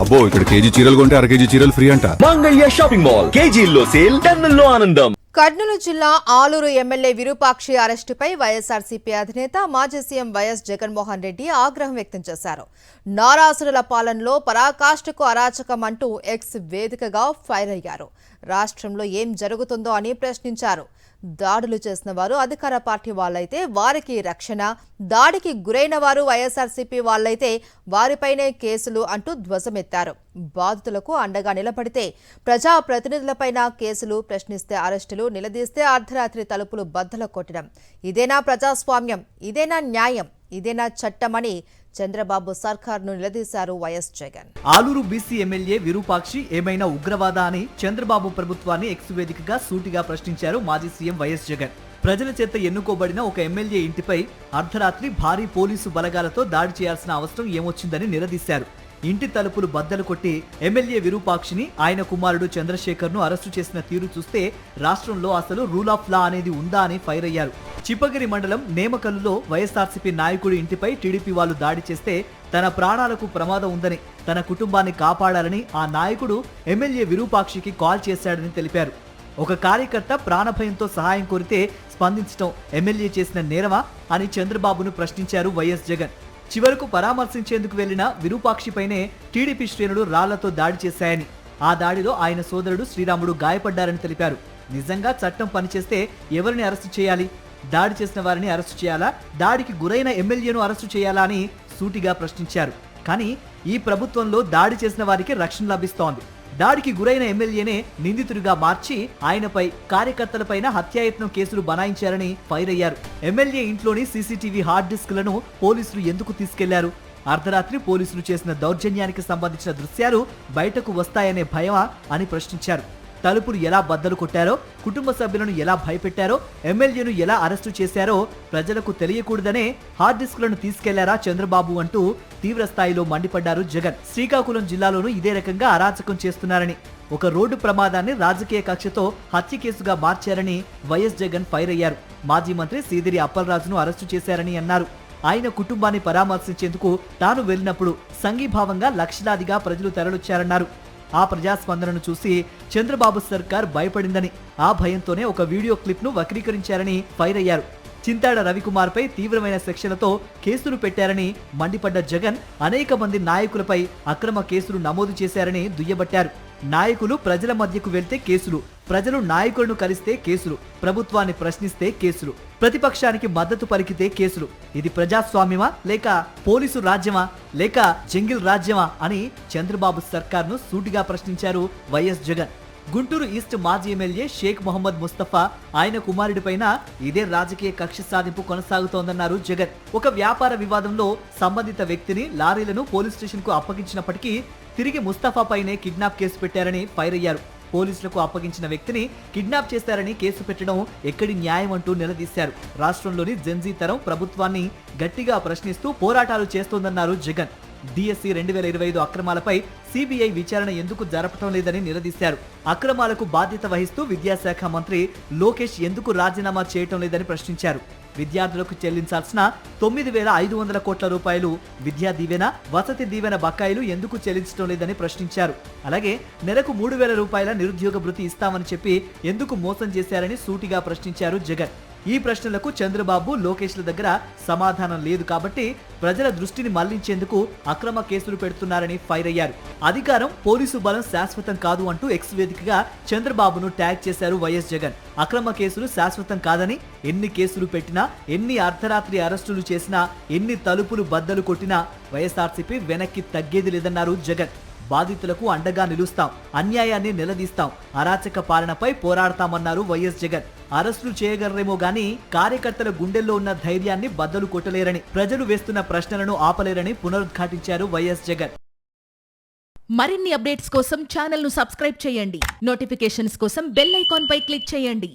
అబ్బో ఇక్కడ కేజీ చీరలు కొంటే అర కేజీ చీరలు ఫ్రీ అంట. మంగళ్య షాపింగ్ మాల్ కేజీల్లో సేల్ టన్నుల్లో ఆనందం. కర్నూలు జిల్లా ఆలూరు ఎమ్మెల్యే విరూపాక్షి అరెస్టుపై వైఎస్ఆర్సీపీ అధినేత మాజీ సీఎం వైఎస్ జగన్మోహన్ రెడ్డి ఆగ్రహం వ్యక్తం చేశారు. నారాసురుల పాలనలో పరాకాష్ఠకు అరాచకం అంటూ ఎక్స్ వేదికగా ఫైర్ అయ్యారు. రాష్ట్రంలో ఏం జరుగుతుందో అని ప్రశ్నించారు. దాడులు చేసిన వారు అధికార పార్టీ వాళ్ళైతే వారికి రక్షణ, దాడికి గురైన వారు వైఎస్ఆర్సీపీ వాళ్ళైతే వారిపైనే కేసులు అంటూ ధ్వజమెత్తారు. బాధితులకు అండగా నిలబడితే ప్రజాప్రతినిధులపైన కేసులు, ప్రశ్నిస్తే అరెస్టులు, నిలదీస్తే అర్ధరాత్రి తలుపులు బద్దలు కొట్టడం. ఇదేనా ప్రజాస్వామ్యం? ఇదేనా న్యాయం? ఇదేనా చట్టమని చంద్రబాబు సర్కార్ను నిలదీశారు YS Jagan. Aluru BC MLA Virupakshi ఏమైనా ఉగ్రవాద అని చంద్రబాబు ప్రభుత్వాన్ని ఎక్స్ వేదికగా సూటిగా ప్రశ్నించారు మాజీ సీఎం వైఎస్ జగన్. ప్రజల చేత ఎన్నుకోబడిన ఒక ఎమ్మెల్యే ఇంటిపై అర్ధరాత్రి భారీ పోలీసు బలగాలతో దాడి చేయాల్సిన అవసరం ఏమొచ్చిందని నిలదీశారు. ఇంటి తలుపులు బద్దలు కొట్టి ఎమ్మెల్యే విరూపాక్షిని, ఆయన కుమారుడు చంద్రశేఖర్ ను అరెస్టు చేసిన తీరు చూస్తే రాష్ట్రంలో అసలు రూల్ ఆఫ్ లా అనేది ఉందా అని ఫైర్ అయ్యారు. చిప్పగిరి మండలం నేమకల్లులో వైఎస్ఆర్సీపీ నాయకుడి ఇంటిపై టీడీపీ వాళ్ళు దాడి చేస్తే తన ప్రాణాలకు ప్రమాదం ఉందని, తన కుటుంబాన్ని కాపాడాలని ఆ నాయకుడు ఎమ్మెల్యే విరూపాక్షికి కాల్ చేశాడని తెలిపారు. ఒక కార్యకర్త ప్రాణభయంతో సహాయం కోరితే స్పందించడం ఎమ్మెల్యే చేసిన నేరమా అని చంద్రబాబును ప్రశ్నించారు వైఎస్ జగన్. చివరకు పరామర్శించేందుకు వెళ్లిన విరూపాక్షిపైనే టీడీపీ శ్రేణులు రాళ్లతో దాడి చేశాయని, ఆ దాడిలో ఆయన సోదరుడు శ్రీరాముడు గాయపడ్డారని తెలిపారు. నిజంగా చట్టం పనిచేస్తే ఎవరిని అరెస్టు చేయాలి? దాడి చేసిన వారిని అరెస్టు చేయాలా? దాడికి గురైన ఎమ్మెల్యేను అరెస్టు చేయాలా అని సూటిగా ప్రశ్నించారు. కానీ ఈ ప్రభుత్వంలో దాడి చేసిన వారికి రక్షణ లభిస్తోంది. దాడికి గురైన ఎమ్మెల్యేనే నిందితుడిగా మార్చి ఆయనపై, కార్యకర్తలపైన హత్యాయత్నం కేసులు బనాయించారని ఫైర్ అయ్యారు. ఎమ్మెల్యే ఇంట్లోని సీసీటీవీ హార్డ్ డిస్క్లను పోలీసులు ఎందుకు తీసుకెళ్లారు? అర్ధరాత్రి పోలీసులు చేసిన దౌర్జన్యానికి సంబంధించిన దృశ్యాలు బయటకు వస్తాయనే భయమా అని ప్రశ్నించారు. తలుపులు ఎలా బద్దలు కొట్టారో, కుటుంబ సభ్యులను ఎలా భయపెట్టారో, ఎమ్మెల్యేను ఎలా అరెస్టు చేశారో ప్రజలకు తెలియకూడదనే హార్డ్ డిస్క్లను తీసుకెళ్లారా చంద్రబాబు అంటూ తీవ్ర స్థాయిలో మండిపడ్డారు జగన్. శ్రీకాకుళం జిల్లాలోనూ ఇదే రకంగా అరాచకం చేస్తున్నారని, ఒక రోడ్డు ప్రమాదాన్ని రాజకీయ కక్షతో హత్య కేసుగా మార్చారని వైఎస్ జగన్ ఫైర్ అయ్యారు. మాజీ మంత్రి సీదిరి అప్పలరాజును అరెస్టు చేశారని అన్నారు. ఆయన కుటుంబాన్ని పరామర్శించేందుకు తాను వెళ్లినప్పుడు సంఘీభావంగా లక్షలాదిగా ప్రజలు తరలొచ్చారన్నారు. ఆ ప్రజాస్పందనను చూసి చంద్రబాబు సర్కార్ భయపడిందని, ఆ భయంతోనే ఒక వీడియో క్లిప్ ను వక్రీకరించారని ఫైర్ అయ్యారు. చింతాడ రవికుమార్ పై తీవ్రమైన సెక్షన్లతో కేసులు పెట్టారని మండిపడ్డ జగన్ అనేక మంది నాయకులపై అక్రమ కేసులు నమోదు చేశారని దుయ్యబట్టారు. నాయకులు ప్రజల మధ్యకు వెళ్తే కేసులు, ప్రజలు నాయకులను కలిస్తే కేసులు, ప్రభుత్వాన్ని ప్రశ్నిస్తే కేసులు, ప్రతిపక్షానికి మద్దతు పలికితే కేసులు. ఇది ప్రజాస్వామ్యమా లేక పోలీసు రాజ్యమా లేక జంగిల్ రాజ్యమా అని చంద్రబాబు సర్కార్ను సూటిగా ప్రశ్నించారు వైఎస్ జగన్. గుంటూరు ఈస్ట్ మాజీ ఎమ్మెల్యే షేక్ మొహమ్మద్ ముస్తఫా, ఆయన కుమారుడిపైన ఇదే రాజకీయ కక్ష సాధింపు కొనసాగుతోందన్నారు జగన్. ఒక వ్యాపార వివాదంలో సంబంధిత వ్యక్తిని, లారీలను పోలీస్ స్టేషన్ కు అప్పగించినప్పటికీ తిరిగి ముస్తఫా పైనే కిడ్నాప్ కేసు పెట్టారని ఫైర్ అయ్యారు. పోలీసులకు అప్పగించిన వ్యక్తిని కిడ్నాప్ చేశారని కేసు పెట్టడం ఎక్కడి న్యాయం అంటూ నిలదీశారు. రాష్ట్రంలోని జెన్జీ తరం ప్రభుత్వాన్ని గట్టిగా ప్రశ్నిస్తూ పోరాటాలు చేస్తోందన్నారు జగన్. డిఎస్సి 2025 అక్రమాలపై సిబిఐ విచారణ ఎందుకు జరపడం లేదని నిలదీశారు. అక్రమాలకు బాధ్యత వహిస్తూ విద్యాశాఖ మంత్రి లోకేష్ ఎందుకు రాజీనామా చేయటం లేదని ప్రశ్నించారు. విద్యార్థులకు చెల్లించాల్సిన 9,500 కోట్ల రూపాయలు విద్యా దీవెన, వసతి దీవెన బకాయిలు ఎందుకు చెల్లించడం లేదని ప్రశ్నించారు. అలాగే నెలకు 3,000 రూపాయల నిరుద్యోగ భృతి ఇస్తామని చెప్పి ఎందుకు మోసం చేశారని సూటిగా ప్రశ్నించారు జగన్. ఈ ప్రశ్నలకు చంద్రబాబు, లోకేష్ల దగ్గర సమాధానం లేదు కాబట్టి ప్రజల దృష్టిని మళ్లించేందుకు అక్రమ కేసులు పెడుతున్నారని ఫైర్ అయ్యారు. అధికారం, పోలీసు బలం శాశ్వతం కాదు అంటూ ఎక్స్ వేదికగా చంద్రబాబును ట్యాగ్ చేశారు వైఎస్ జగన్. అక్రమ కేసులు శాశ్వతం కాదని, ఎన్ని కేసులు పెట్టినా, ఎన్ని అర్ధరాత్రి అరెస్టులు చేసినా, ఎన్ని తలుపులు బద్దలు కొట్టినా వైఎస్ఆర్సీపీ వెనక్కి తగ్గేది లేదన్నారు జగన్. బాధితులకు అండగా నిలుస్తాం, అన్యాయాన్ని నిలదీస్తాం, అరాచక పాలనపై పోరాడతామన్నారు వైఎస్ జగన్. అరెస్టులు చేయగలరేమో గానీ కార్యకర్తల గుండెల్లో ఉన్న ధైర్యాన్ని బద్దలు కొట్టలేరని, ప్రజలు వేస్తున్న ప్రశ్నలను ఆపలేరని పునరుద్ఘాటించారు వైఎస్ జగన్. మరిన్ని అప్డేట్స్ కోసం ఛానల్ ను సబ్స్క్రైబ్ చేయండి. నోటిఫికేషన్స్ కోసం బెల్ ఐకాన్ పై క్లిక్ చేయండి.